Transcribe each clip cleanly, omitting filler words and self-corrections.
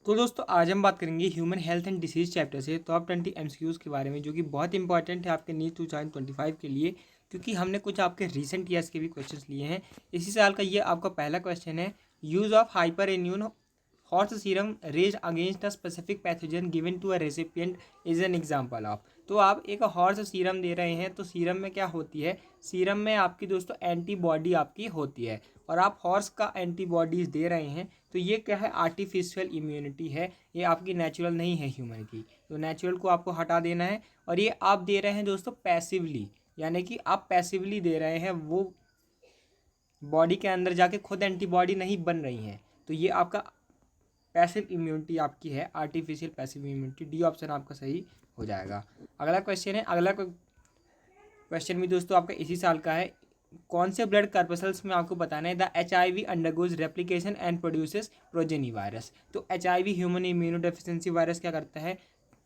तो दोस्तों आज हम बात करेंगे human health and disease chapter से टॉप 20 एमसीक्यूज़ के बारे में, जो कि बहुत इंपॉर्टेंट है आपके नीट 2025 के लिए, क्योंकि हमने कुछ आपके रीसेंट ईयर्स के भी क्वेश्चंस लिए हैं। इसी साल का ये आपका पहला क्वेश्चन है। Use of hyper immune horse serum raised against a specific pathogen given to a recipient is an example of. तो आप एक हॉर्स सीरम दे रहे हैं, तो सीरम में क्या होती है, सीरम में आपकी दोस्तों एंटीबॉडी आपकी होती है, और आप हॉर्स का एंटीबॉडीज दे रहे हैं। तो ये क्या है, आर्टिफिशियल इम्यूनिटी है, ये आपकी नेचुरल नहीं है ह्यूमन की। तो नेचुरल को आपको हटा देना है, और ये आप दे रहे हैं दोस्तों पैसिवली, यानी कि आप पैसिवली दे रहे हैं, वो बॉडी के अंदर जाके खुद एंटीबॉडी नहीं बन रही हैं। तो ये आपका पैसिव इम्यूनिटी आपकी है, artificial passive immunity. D option आपका सही हो जाएगा। अगला क्वेश्चन है, अगला क्वेश्चन भी दोस्तों आपका इसी साल का है। कौन से ब्लड कार्पसल्स में आपको बताना है the HIV undergoes replication and produces progeny virus. तो HIV ह्यूमन इम्यूनोडेफिशिएंसी वायरस क्या करता है,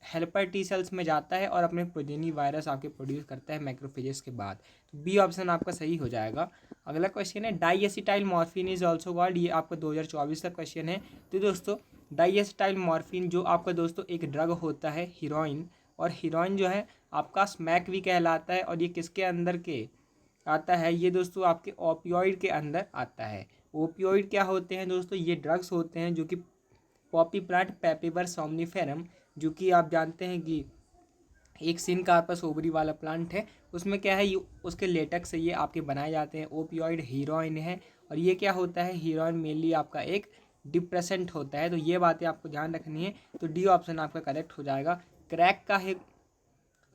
हेल्पर टी सेल्स में जाता है और अपने प्रोजेनी वायरस आपके प्रोड्यूस करता है मैक्रोफेजेस के बाद। तो बी ऑप्शन आपका सही हो जाएगा। अगला क्वेश्चन है, डाईएसिटाइल मॉर्फिन इज ऑल्सो कॉल्ड। ये आपका 2024 का क्वेश्चन है। तो दोस्तों डाईएसिटाइल मॉर्फिन जो आपका दोस्तों एक ड्रग होता है हीरोइन, और हीरोइन जो है आपका स्मैक भी कहलाता है, और ये किसके अंदर के आता है, ये दोस्तों आपके ओपियोइड के अंदर आता है। ओपियोइड क्या होते हैं दोस्तों, ये ड्रग्स होते हैं जो कि पॉपी प्लांट पेपिवर सोमनिफेरम, जो कि आप जानते हैं कि एक सिन कार्पस ओवरी वाला प्लांट है, उसमें क्या है, ये उसके लेटेक्स से ये आपके बनाए जाते हैं। ओपियोइड हीरोइन है, और ये क्या होता है, हीरोइन मेनली आपका एक डिप्रेसेंट होता है। तो ये बातें आपको ध्यान रखनी है। तो डी ऑप्शन आपका करेक्ट हो जाएगा। क्रैक का है,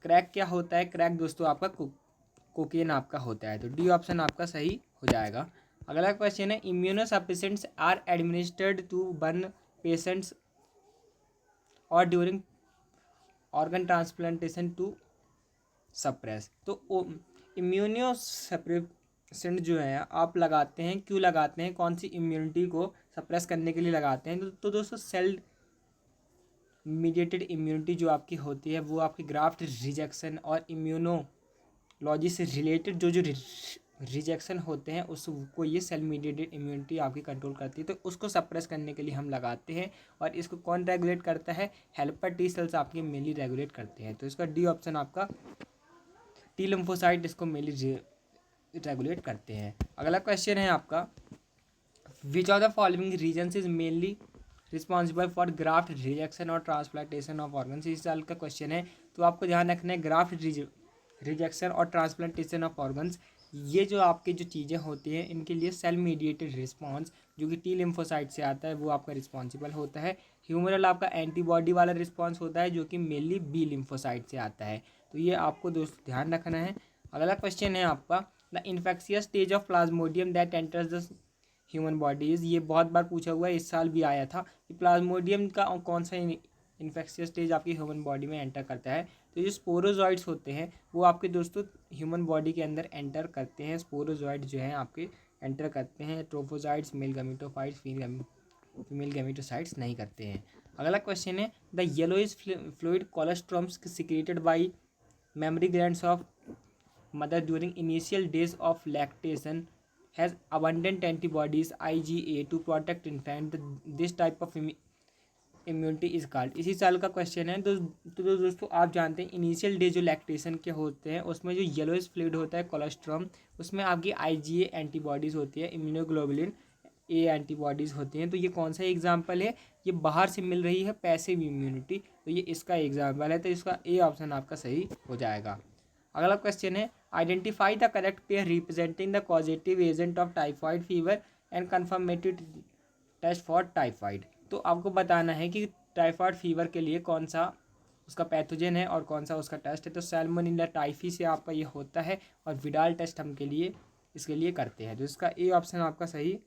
क्रैक क्या होता है, क्रैक दोस्तों आपका कोकेन आपका होता है। तो डी ऑप्शन आपका सही हो जाएगा। अगला क्वेश्चन है, immunosuppressants are administered to burn patients और during organ transplantation to suppress. तो इम्यूनोसप्रेसेंट जो है आप लगाते हैं, क्यों लगाते हैं, कौन सी इम्यूनिटी को सप्रेस करने के लिए लगाते हैं। तो दोस्तों सेल मीडिएटेड इम्यूनिटी जो आपकी होती है, वो आपकी ग्राफ्ट रिजेक्शन और इम्यूनोलॉजी से रिलेटेड जो जो रिजेक्शन होते हैं उसको ये सेल मीडिएटेड इम्यूनिटी आपकी कंट्रोल करती है। तो उसको सप्रेस करने के लिए हम लगाते हैं, और इसको कौन रेगुलेट करता है, हेल्पर टी सेल्स आपके मेनली रेगुलेट करते हैं। तो इसका डी ऑप्शन आपका, टी लिम्फोसाइट इसको मेनली रेगुलेट करते हैं। अगला क्वेश्चन है आपका, which of the following reasons is mainly responsible for graft rejection और ट्रांसप्लांटेशन ऑफ ऑर्गन्स। इस साल का क्वेश्चन है। तो आपको ध्यान रखना है, ग्राफ्ट रिजेक्शन और ट्रांसप्लांटेशन ऑफ ऑर्गन्स, ये जो आपकी जो चीज़ें होती हैं, इनके लिए सेल मीडिएटेड रिस्पॉन्स जो कि टी लिम्फोसाइट से आता है, वो आपका रिस्पॉन्सिबल होता है। ह्यूमरल आपका एंटीबॉडी वाला रिस्पॉन्स होता है, जो कि मेनली बी लिम्फोसाइट से आता है। तो ये आपको दोस्तों ध्यान रखना है। अगला क्वेश्चन है आपका, the infectious stage of Plasmodium that enters the human bodies. ये बहुत बार पूछा हुआ है, इस साल भी आया था कि प्लाज्मोडियम का कौन सा इन्फेक्शियस स्टेज आपकी ह्यूमन बॉडी में एंटर करता है। तो जो स्पोरोजॉइड्स होते हैं वो आपके दोस्तों ह्यूमन बॉडी के अंदर एंटर करते हैं। स्पोरोजॉइड जो हैं आपके एंटर करते हैं। Trophozoites, male gametophytes, female gametocytes नहीं करते हैं। अगला क्वेश्चन है, the yellowish fluid colostrums secreted by mammary glands of mother during initial days of lactation has abundant antibodies IgA to protect infant. This type of immunity is called। इसी साल का question है। तो दोस्तों आप जानते हैं इनिशियल डे जो लैक्टेशन के होते हैं, उसमें जो येलोइश फ्लूइड होता है कोलेस्ट्रॉम, उसमें आपकी IgA एंटीबॉडीज़ होती है, इम्यूनोग्लोबुलिन ए एंटीबॉडीज़ होती हैं। तो ये कौन सा एग्जाम्पल है, ये बाहर से मिल रही है पैसिव इम्यूनिटी, तो ये इसका एग्जाम्पल है। तो इसका ए ऑप्शन आपका सही हो जाएगा। अगला क्वेश्चन है, identify the correct pair representing the causative agent of typhoid fever and confirmative test for typhoid. तो आपको बताना है कि टाइफाइड फीवर के लिए कौन सा उसका पैथोजन है और कौन सा उसका टेस्ट है। तो सैल्मोनेला टाइफी से आपका ये होता है, और विडाल टेस्ट हम के लिए इसके लिए करते हैं। तो इसका ए ऑप्शन आपका सही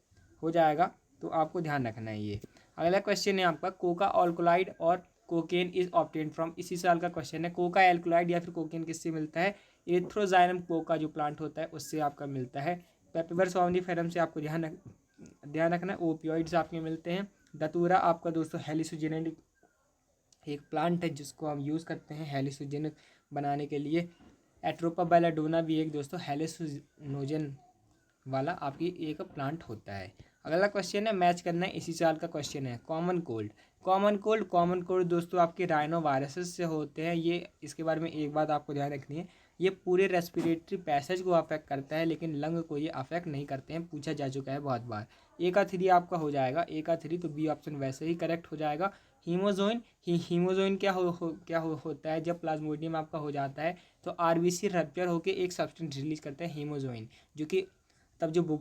हो जाएगा। तो आपको ध्यान रखना है ये। अगला क्वेश्चन है आपका, कोका अल्कोलाइड और कोकेन इज ऑब्टेन फ्रॉम। इसी साल का क्वेश्चन है। कोका एल्कोलाइड या फिर कोकेन किससे मिलता है, एथ्रोजाइनम कोका जो प्लांट होता है उससे आपका मिलता है। पेपिवर सोमनिफेरम से आपको ध्यान रखना है। ओपियोइड्स आपके मिलते हैं। दतूरा आपका दोस्तों हेलिसोजेनिक एक प्लांट है जिसको हम यूज़ करते हैं हेलिसोजेनिक बनाने के लिए। एट्रोपा बेलाडोना भी एक दोस्तों हेलिसोनोजन वाला आपकी एक प्लांट होता है। अगला क्वेश्चन है, मैच करना है इसी साल का क्वेश्चन है, कॉमन कोल्ड। कॉमन कोल्ड दोस्तों आपके राइनो वायरसेस से होते हैं। ये इसके बारे में एक बात आपको ध्यान रखनी है, ये पूरे रेस्पिरेटरी पैसेज को अफेक्ट करता है लेकिन लंग को ये अफेक्ट नहीं करते हैं, पूछा जा चुका है बहुत बार। ए का 3 आपका हो जाएगा, ए का 3, तो बी ऑप्शन वैसे ही करेक्ट हो जाएगा। हीमोजोइन, हीमोजोइन होता है, जब प्लाज्मोडियम आपका हो जाता है तो आरबीसी रप्चर होकर एक सब्सटेंस रिलीज करता है हीमोजोइन, जो कि तब जो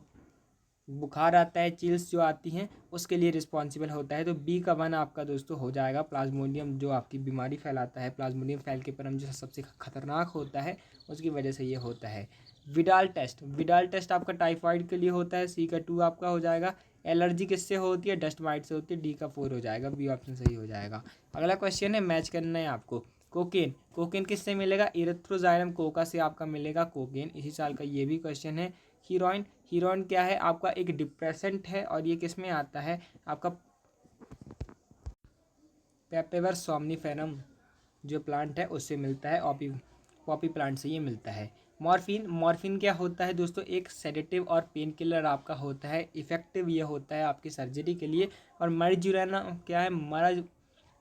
बुखार आता है, चिल्स जो आती हैं, उसके लिए रिस्पॉन्सिबल होता है। तो बी का 1 आपका दोस्तों हो जाएगा। प्लाज्मोडियम जो आपकी बीमारी फैलाता है, प्लाज्मोडियम फैलकेपरम जो सबसे खतरनाक होता है, उसकी वजह से ये होता है। विडाल टेस्ट आपका टाइफाइड के लिए होता है, सी का 2 आपका हो जाएगा। एलर्जी किससे होती है, डस्ट माइट से होती है, डी का 4 हो जाएगा, बी ऑप्शन सही हो जाएगा। अगला क्वेश्चन है, मैच करना है आपको, कोकेन किससे मिलेगा, इरेथ्रोजाइलम कोका से आपका मिलेगा कोकेन, इसी साल का ये भी क्वेश्चन है। हीरोइन क्या है आपका, एक डिप्रेसेंट है और ये किस में आता है आपका, पेपेवर सोमनिफेरम जो प्लांट है उससे मिलता है, पॉपी प्लांट से ये मिलता है। मॉर्फिन क्या होता है दोस्तों, एक सेडेटिव और पेन किलर आपका होता है, इफेक्टिव ये होता है आपकी सर्जरी के लिए। और मरिजुआना क्या है,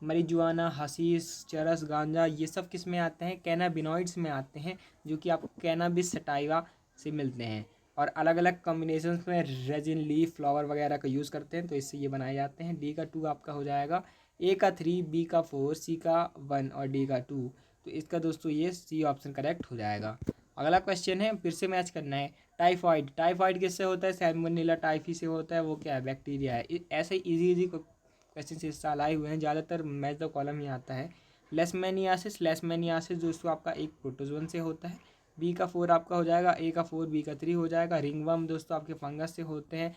मरिजुआना, हशीश, चरस, गांजा, ये सब किस में आते हैं, कैनाबिनॉइड्स में आते हैं, जो कि आपको कैनाबिस सटाइवा से मिलते हैं। और अलग अलग कॉम्बिनेशन में रेजिन, लीफ, फ्लावर वगैरह का यूज़ करते हैं, तो इससे ये बनाए जाते हैं। डी का 2 आपका हो जाएगा, ए का 3, बी का 4, सी का 1 और डी का 2, तो इसका दोस्तों ये सी ऑप्शन करेक्ट हो जाएगा। अगला क्वेश्चन है, फिर से मैच करना है, टाइफाइड किससे होता है, सैल्मोनेला टाइफी से होता है, वो क्या है, बैक्टीरिया है। ऐसे इजी क्वेश्चन से इस साल आए हुए हैं, ज़्यादातर मैच द कॉलम ही आता है। लेशमेनियासिस दोस्तों आपका एक प्रोटोजोन से होता है, बी का 4 आपका हो जाएगा, ए का 4, बी का 3 हो जाएगा। रिंगवर्म दोस्तों आपके फंगस से होते हैं,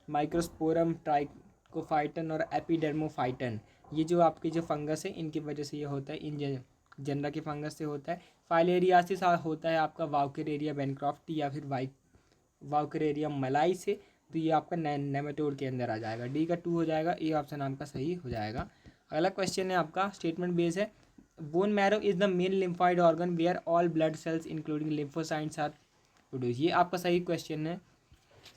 माइक्रोस्पोरम, ट्राइकोफाइटन और एपिडर्मोफाइटन, ये जो आपके जो फंगस है इनकी वजह से ये होता है, इन जनरा के फंगस से होता है। फाइलेरियासिस होता है आपका वाउकेरेरिया बैनक्रॉफ्टी या फिर वाउकेरेरिया मलाई से, तो ये आपका नेमेटोड के अंदर आ जाएगा, डी का 2 हो जाएगा, ए ऑप्शन आपका सही हो जाएगा। अगला क्वेश्चन है आपका स्टेटमेंट बेस है, bone marrow is the main lymphoid organ where all blood cells including lymphocytes are produce, ये आपका सही क्वेश्चन है,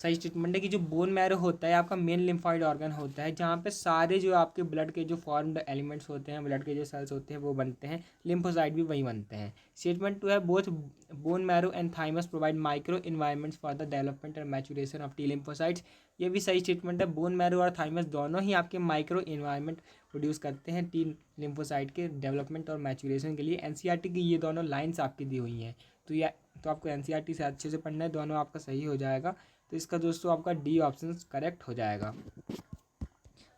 सही स्टेटमेंट है कि जो बोन मैरो होता है आपका मेन लिम्फॉइड ऑर्गन होता है, जहाँ पे सारे जो आपके ब्लड के जो फॉर्म्ड एलिमेंट्स होते हैं, ब्लड के जो सेल्स होते हैं वो बनते हैं, लिम्फोसाइट भी वही बनते हैं। स्टेटमेंट 2 है, both bone marrow and thymus provide micro environments for the development and maturation of T lymphocytes, ये भी सही स्टेटमेंट है। बोन मैरो और थाइमस दोनों ही आपके माइक्रो इन्वायरमेंट प्रोड्यूस करते हैं टी लिम्फोसाइट के डेवलपमेंट और मैचुरेशन के लिए। एनसीईआरटी की ये दोनों लाइन्स आपकी दी हुई हैं, तो आपको एनसीईआरटी से अच्छे से पढ़ना है, दोनों आपका सही हो जाएगा, तो इसका दोस्तों आपका डी ऑप्शन करेक्ट हो जाएगा।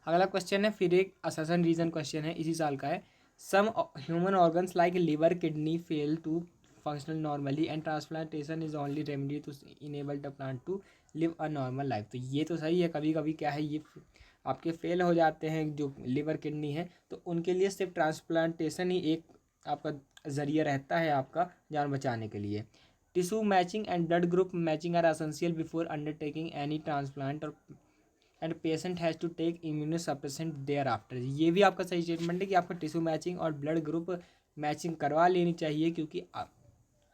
अगला क्वेश्चन है, फिर एक अससन रीजन क्वेश्चन है, इसी साल का है, some human organs like liver, kidney fail to functional normally and transplantation is only remedy to enable the plant to live a normal life, तो ये तो सही है, कभी कभी क्या है, ये आपके फेल हो जाते हैं जो लिवर किडनी है, तो उनके लिए सिर्फ ट्रांसप्लांटेशन ही एक आपका ज़रिया रहता है आपका जान बचाने के लिए। Tissue matching and blood group matching are essential before undertaking any transplant और and patient has to take immunosuppressant thereafter, ये भी आपका सही स्टेटमेंट है कि आपको टिश्यू मैचिंग और ब्लड ग्रुप मैचिंग करवा लेनी चाहिए, क्योंकि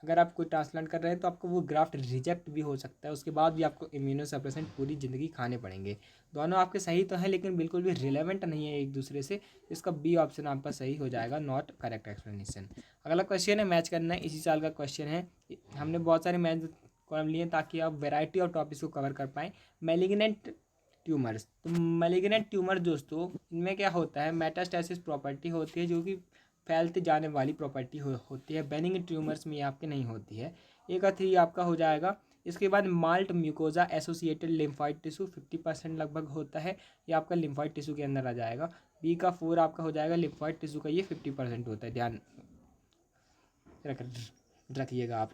अगर आप कोई ट्रांसप्लांट कर रहे हैं तो आपको वो ग्राफ्ट रिजेक्ट भी हो सकता है, उसके बाद भी आपको इम्यूनोसप्रेसेंट पूरी ज़िंदगी खाने पड़ेंगे। दोनों आपके सही तो हैं लेकिन बिल्कुल भी रिलेवेंट नहीं है एक दूसरे से, इसका बी ऑप्शन आपका सही हो जाएगा, नॉट करेक्ट एक्सप्लेनेशन। अगला क्वेश्चन है, मैच करना है, इसी साल का क्वेश्चन है, हमने बहुत सारे मैच कॉलम लिए ताकि आप वेराइटी ऑफ टॉपिक्स को कवर कर पाएँ। मैलिग्नेंट ट्यूमर्स, तो मैलिग्नेंट ट्यूमर दोस्तों इनमें क्या होता है, मेटास्टेसिस प्रॉपर्टी होती है जो कि फैलते जाने वाली प्रॉपर्टी होती है, बेनिग्न ट्यूमर्स में आपके नहीं होती है। ए का 3 आपका हो जाएगा। इसके बाद malt mucosa associated lymphoid tissue 50% लगभग होता है, ये आपका लिम्फॉइड टिश्यू के अंदर आ जाएगा। बी का 4 आपका हो जाएगा, लिम्फॉइड टिश्यू का ये 50% होता है, ध्यान रखिएगा आप।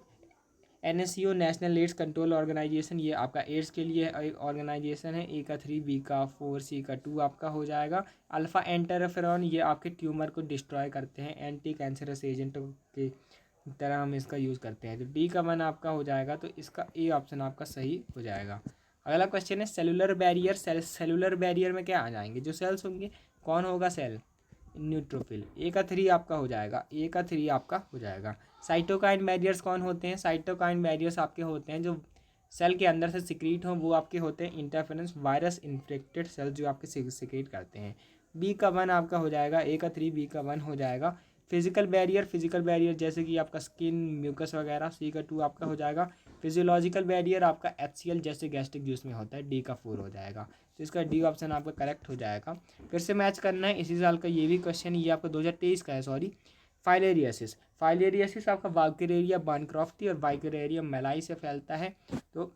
NSCO national AIDS control organisation, ये आपका एड्स के लिए एक ऑर्गेनाइजेशन है, ए का 3, बी का 4, सी का 2 आपका हो जाएगा। अल्फा एंटरफेरॉन, ये आपके ट्यूमर को डिस्ट्रॉय करते हैं, एंटी कैंसरस एजेंट के तरह हम इसका यूज़ करते हैं, तो डी का 1 आपका हो जाएगा, तो इसका ए ऑप्शन आपका सही हो जाएगा। अगला क्वेश्चन है, सेलुलर बैरियर, सेलुलर बैरियर में क्या आ जाएंगे, जो सेल्स होंगे, कौन होगा सेल, न्यूट्रोफिल, ए का 3 आपका हो जाएगा, ए का 3 आपका हो जाएगा। साइटोकाइन बैरियर्स कौन होते हैं, साइटोकाइन बैरियर्स आपके होते हैं जो सेल के अंदर से सिक्रीट हों वो आपके होते हैं इंटरफेरेंस वायरस इन्फेक्टेड सेल जो आपके सिक्रीट करते हैं। बी का 1 आपका हो जाएगा, ए का 3 बी का 1 हो जाएगा। फिजिकल बैरियर जैसे कि आपका स्किन म्यूकस वगैरह, सी का 2 आपका हो जाएगा। फिजियोलॉजिकल बैरियर आपका HCl जैसे गैस्ट्रिक जूस में होता है, डी का 4 हो जाएगा। तो इसका डी ऑप्शन आपका करेक्ट हो जाएगा। फिर से मैच करना है, इसी साल का ये भी क्वेश्चन, ये आपका 2023 का है सॉरी। फाइलेरियासिस आपका वाइकेरिया बानक्रॉफ्टी और वाइकेरिया मेलाई से फैलता है। तो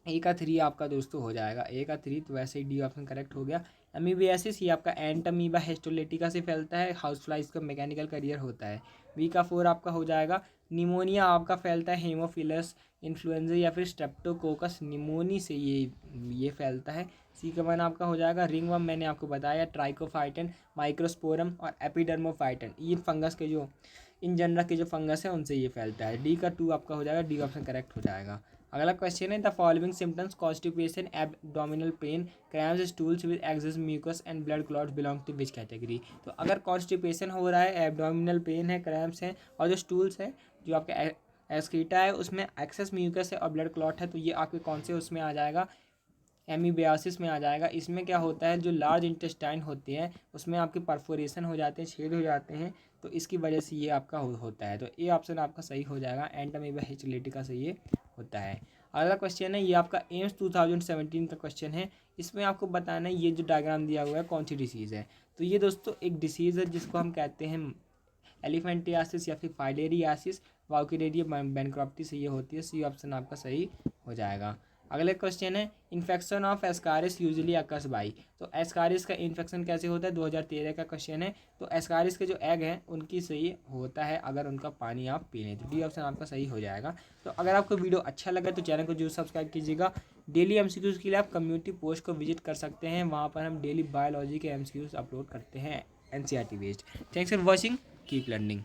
ए का 3 आपका दोस्तों हो जाएगा, ए का 3, तो वैसे ही डी ऑप्शन करेक्ट हो गया। अमीबियासिस ये आपका एंटमीबा हिस्टोलेटिका से फैलता है, हाउस फ्लाइज का मैकेनिकल करियर होता है। बी का 4 आपका हो जाएगा। निमोनिया आपका फैलता है हेमोफिलस इन्फ्लुएंजा या फिर स्ट्रेप्टोकोकस निमोनी से ये फैलता है। सी का 1 आपका हो जाएगा। रिंगवर्म मैंने आपको बताया, ट्राइकोफाइटन, माइक्रोस्पोरम और एपिडर्मोफाइटन, ये फंगस के जो इन जनरा के जो फंगस है उनसे ये फैलता है। डी का 2 आपका हो जाएगा, डी ऑप्शन करेक्ट हो जाएगा। अगला क्वेश्चन है the following symptoms constipation, abdominal pain, cramps, stools with excess mucus and blood clots belong to which category. तो अगर कॉन्स्टिपेशन हो रहा है, एब्डोमिनल पेन है, क्रैम्प्स हैं और जो स्टूल्स है जो आपका एस्कीटा है उसमें एक्सेस म्यूकस है और ब्लड क्लॉट है, तो ये आपके कौन से उसमें आ जाएगा, एमीबियासिस में आ जाएगा। इसमें क्या होता है, जो लार्ज इंटेस्टाइन होते हैं उसमें आपके परफोरेशन हो जाते हैं, छेद हो जाते हैं, तो इसकी वजह से ये आपका होता है। तो ए ऑप्शन आपका सही हो जाएगा, एंटमीबा हिस्टोलेटिका से ये होता है। अगला क्वेश्चन है, ये आपका एम्स 2017 का क्वेश्चन है। इसमें आपको बताना है ये जो डायग्राम दिया हुआ है कौन सी डिसीज़ है। तो ये दोस्तों एक डिसीज़ है जिसको हम कहते हैं एलिफेंटियासिस या फिर फाइलेरियासिस, वाउकेरिया बैनक्रॉप्टी से ये होती है। सी ऑप्शन आपका सही हो जाएगा। अगले क्वेश्चन है, infection of Ascaris usually occurs by. तो एस्कारिस का इन्फेक्शन कैसे होता है, 2013 का क्वेश्चन है। तो एस्कारिस के जो एग हैं उनकी सही होता है अगर उनका पानी आप पी लें, तो डी ऑप्शन आपका सही हो जाएगा। तो अगर आपको वीडियो अच्छा लगा तो चैनल को जरूर सब्सक्राइब कीजिएगा। डेली MCQs के लिए आप कम्युनिटी पोस्ट को विजिट कर सकते हैं, वहाँ पर हम डेली बायोलॉजी के MCQs अपलोड करते हैं NCERT based. Thanks for watching, keep learning.